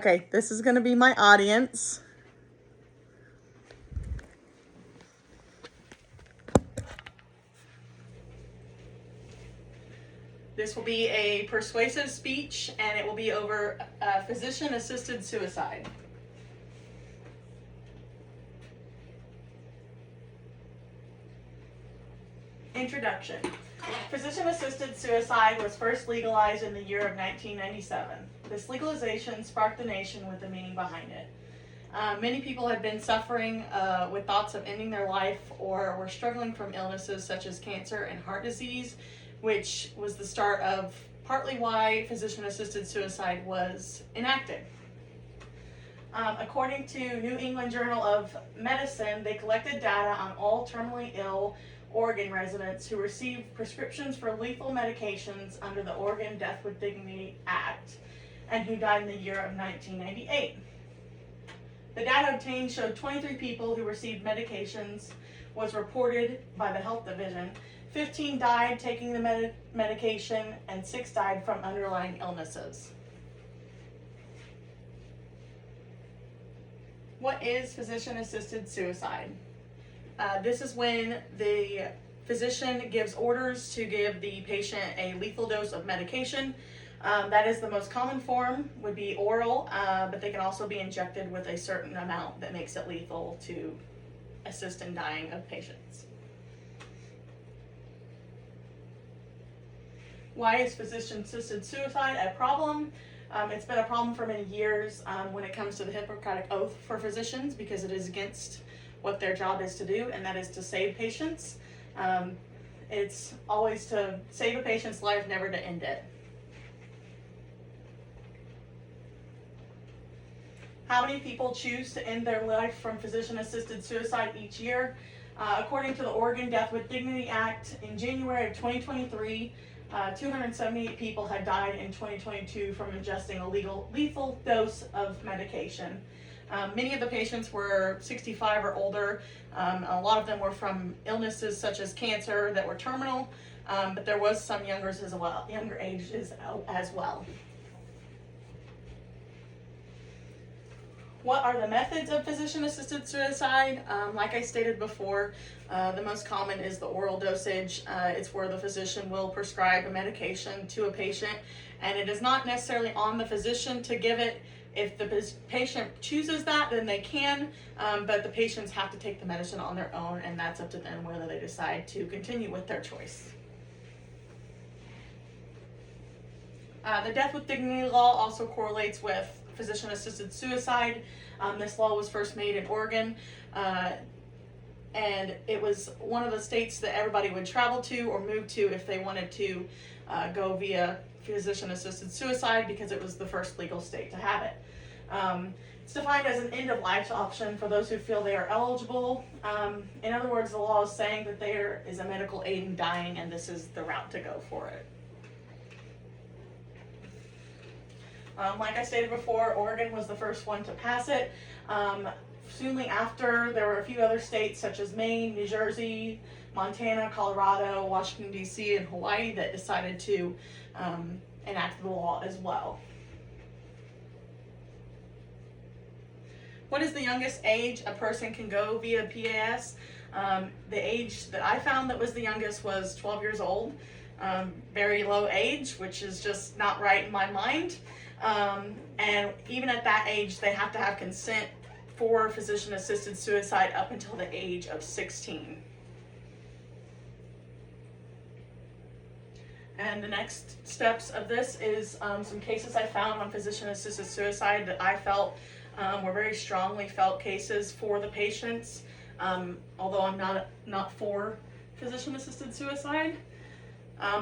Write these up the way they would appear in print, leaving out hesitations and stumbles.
Okay, this is going to be my audience. This will be a persuasive speech, and it will be over physician-assisted suicide. Introduction. Physician-assisted suicide was first legalized in the year of 1997. This legalization sparked the nation with the meaning behind it. Many people had been suffering with thoughts of ending their life or were struggling from illnesses such as cancer and heart disease, which was the start of partly why physician-assisted suicide was enacted. According to New England Journal of Medicine, they collected data on all terminally ill Oregon residents who received prescriptions for lethal medications under the Oregon Death with Dignity Act and who died in the year of 1998. The data obtained showed 23 people who received medications was reported by the health division. 15 died taking the medication and 6 died from underlying illnesses. What is physician-assisted suicide? This is when the physician gives orders to give the patient a lethal dose of medication. That is the most common form, would be oral, but they can also be injected with a certain amount that makes it lethal to assist in dying of patients. Why is physician-assisted suicide a problem? It's been a problem for many years when it comes to the Hippocratic Oath for physicians, because it is against what their job is to do, and that is to save patients. It's always to save a patient's life, never to end it. How many people choose to end their life from physician-assisted suicide each year? According to the Oregon Death with Dignity Act, in January of 2023, 278 people had died in 2022 from ingesting a lethal dose of medication. Many of the patients were 65 or older. A lot of them were from illnesses such as cancer that were terminal, but there was some younger ages as well. What are the methods of physician-assisted suicide? Like I stated before, the most common is the oral dosage. It's where the physician will prescribe a medication to a patient, and it is not necessarily on the physician to give it. If the patient chooses that, then they can, but the patients have to take the medicine on their own, and that's up to them whether they decide to continue with their choice. The Death with Dignity law also correlates with physician-assisted suicide. This law was first made in Oregon, and it was one of the states that everybody would travel to or move to if they wanted to go via physician-assisted suicide, because it was the first legal state to have it. It's defined as an end-of-life option for those who feel they are eligible. In other words, the law is saying that there is a medical aid in dying, and this is the route to go for it. Like I stated before, Oregon was the first one to pass it. Soonly after, there were a few other states such as Maine, New Jersey, Montana, Colorado, Washington, D.C., and Hawaii that decided to enact the law as well. What is the youngest age a person can go via PAS? The age that I found that was the youngest was 12 years old. Very low age, which is just not right in my mind. And even at that age, they have to have consent for physician-assisted suicide up until the age of 16. And the next steps of this is some cases I found on physician-assisted suicide that I felt were very strongly felt cases for the patients, although I'm not for physician-assisted suicide.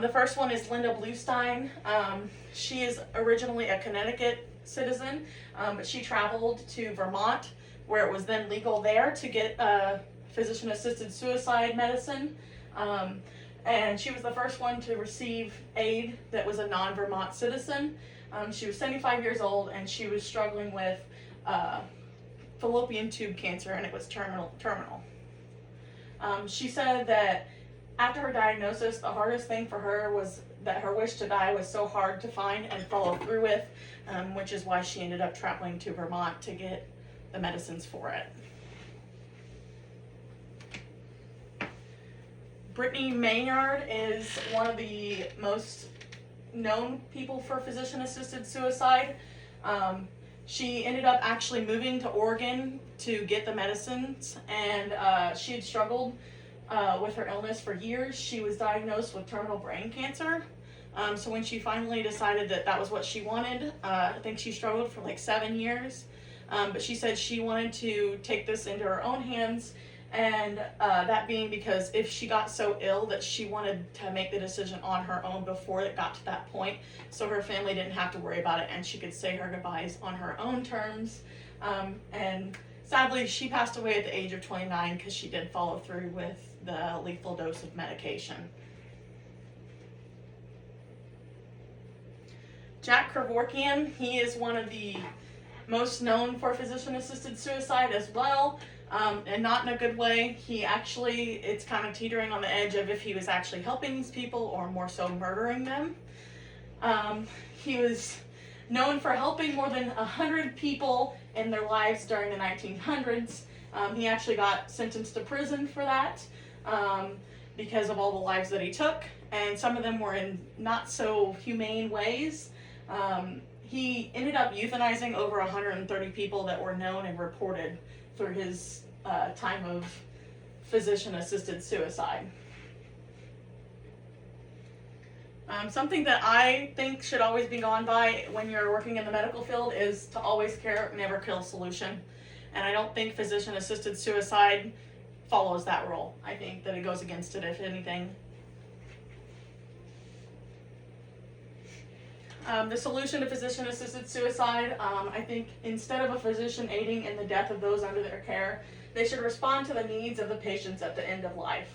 The first one is Linda Bluestein. She is originally a Connecticut citizen, but she traveled to Vermont, where it was then legal there to get physician-assisted suicide medicine. And she was the first one to receive aid that was a non-Vermont citizen. She was 75 years old, and she was struggling with fallopian tube cancer, and it was terminal. She said that After her diagnosis, the hardest thing for her was that her wish to die was so hard to find and follow through with, which is why she ended up traveling to Vermont to get the medicines for it. Brittany Maynard is one of the most known people for physician-assisted suicide. She ended up actually moving to Oregon to get the medicines, and she had struggled with her illness for years. She was diagnosed with terminal brain cancer. So when she finally decided that that was what she wanted, I think she struggled for like 7 years. But she said she wanted to take this into her own hands, and that being because if she got so ill that she wanted to make the decision on her own before it got to that point, so her family didn't have to worry about it and she could say her goodbyes on her own terms. And sadly, she passed away at the age of 29 because she did follow through with the lethal dose of medication. Jack Kevorkian, he is one of the most known for physician-assisted suicide as well, and not in a good way. He actually, it's kind of teetering on the edge of if he was actually helping these people or more so murdering them. He was known for helping more than 100 people in their lives during the 1900s. He actually got sentenced to prison for that because of all the lives that he took, and some of them were in not so humane ways. He ended up euthanizing over 130 people that were known and reported through his time of physician-assisted suicide. Something that I think should always be gone by when you're working in the medical field is to always care, never kill solution. And I don't think physician-assisted suicide follows that rule. I think that it goes against it, if anything. The solution to physician-assisted suicide, I think instead of a physician aiding in the death of those under their care, they should respond to the needs of the patients at the end of life.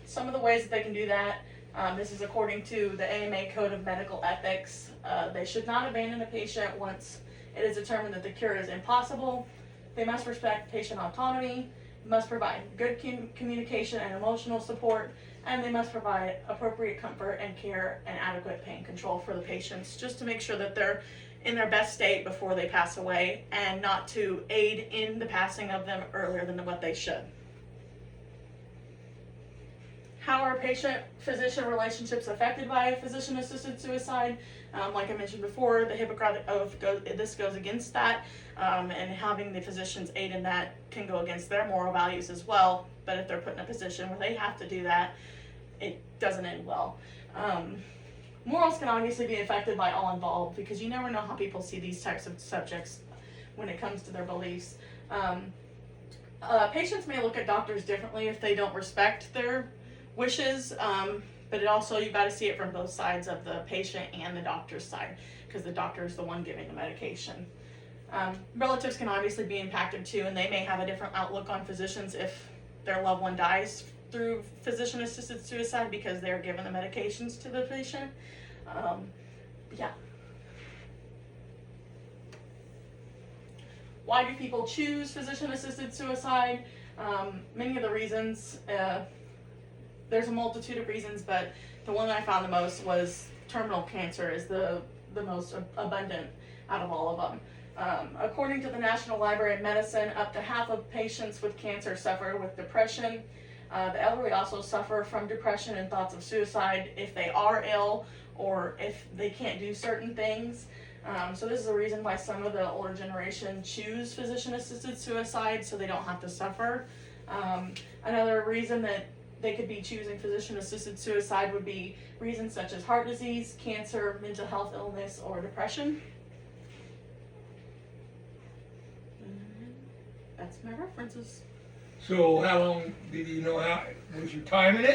Some of the ways that they can do that, this is according to the AMA Code of Medical Ethics. They should not abandon a patient once it is determined that the cure is impossible. They must respect patient autonomy, must provide good communication and emotional support, and they must provide appropriate comfort and care and adequate pain control for the patients, just to make sure that they're in their best state before they pass away, and not to aid in the passing of them earlier than what they should. How are patient-physician relationships affected by physician-assisted suicide? Like I mentioned before, the Hippocratic Oath this goes against that, and having the physicians aid in that can go against their moral values as well. But if they're put in a position where they have to do that, it doesn't end well. Morals can obviously be affected by all involved, because you never know how people see these types of subjects when it comes to their beliefs. Patients may look at doctors differently if they don't respect their wishes, but you've got to see it from both sides of the patient and the doctor's side, because the doctor is the one giving the medication. Relatives can obviously be impacted too, and they may have a different outlook on physicians if their loved one dies through physician-assisted suicide because they're given the medications to the patient. Yeah. Why do people choose physician-assisted suicide? Many of the reasons, there's a multitude of reasons, but the one that I found the most was terminal cancer is the most abundant out of all of them. According to the National Library of Medicine, up to half of patients with cancer suffer with depression. The elderly also suffer from depression and thoughts of suicide if they are ill or if they can't do certain things. So this is a reason why some of the older generation choose physician-assisted suicide, so they don't have to suffer. Another reason that they could be choosing physician-assisted suicide would be reasons such as heart disease, cancer, mental health illness, or depression. That's my references. So how long did you know was your time in it?